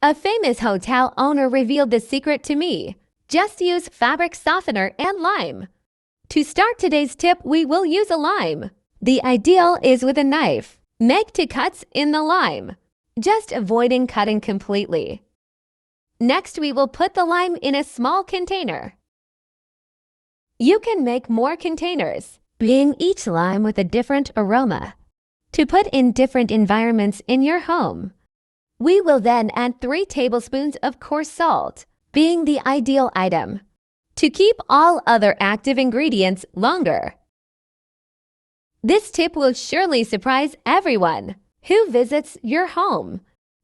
A famous hotel owner revealed the secret to me. Just use fabric softener and lime. To start today's tip, we will use a lime. The ideal is with a knife. Make 2 cuts in the lime, just avoiding cutting completely. Next, we will put the lime in a small container. You can make more containers, being each lime with a different aroma, to put in different environments in your home. We will then add 3 tablespoons of coarse salt, being the ideal item, to keep all other active ingredients longer. This tip will surely surprise everyone who visits your home.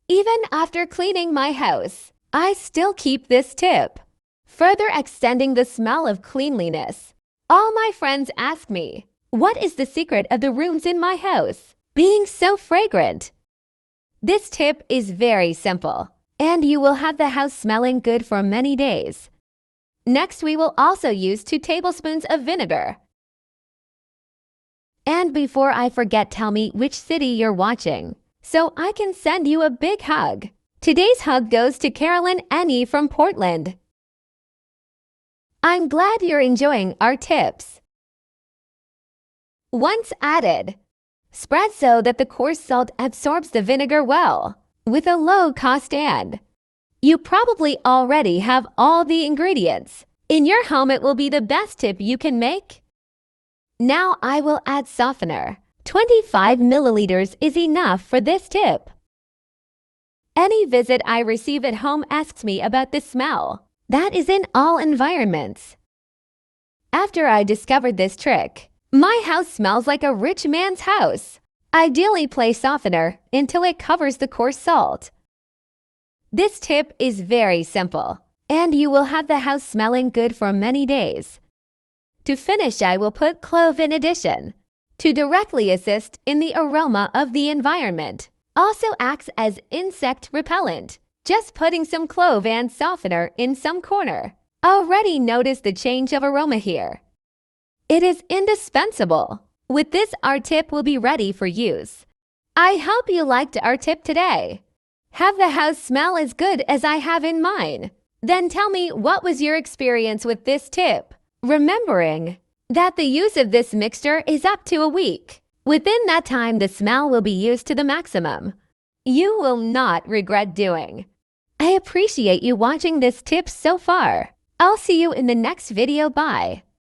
Even after cleaning my house, I still keep this tip, further extending the smell of cleanliness. All my friends ask me, what is the secret of the rooms in my house being so fragrant? This tip is very simple, and you will have the house smelling good for many days. Next, we will also use 2 tablespoons of vinegar. And before I forget, tell me which city you're watching, so I can send you a big hug. Today's hug goes to Carolyn Annie from Portland. I'm glad you're enjoying our tips. Once added, spread so that the coarse salt absorbs the vinegar well, with a low cost and you probably already have all the ingredients. In your home, it will be the best tip you can make. Now I will add softener. 25 milliliters is enough for this tip. Any visit I receive at home asks me about the smell. That is in all environments. After I discovered this trick, my house smells like a rich man's house. Ideally, place softener until it covers the coarse salt. This tip is very simple, and you will have the house smelling good for many days. To finish, I will put clove in addition, to directly assist in the aroma of the environment. Also acts as insect repellent. Just putting some clove and softener in some corner. Already notice the change of aroma here. It is indispensable. With this, our tip will be ready for use. I hope you liked our tip today. Have the house smell as good as I have in mine? Then tell me, what was your experience with this tip? Remembering that the use of this mixture is up to a week. Within that time, the smell will be used to the maximum. You will not regret doing. I appreciate you watching this tip so far. I'll see you in the next video. Bye.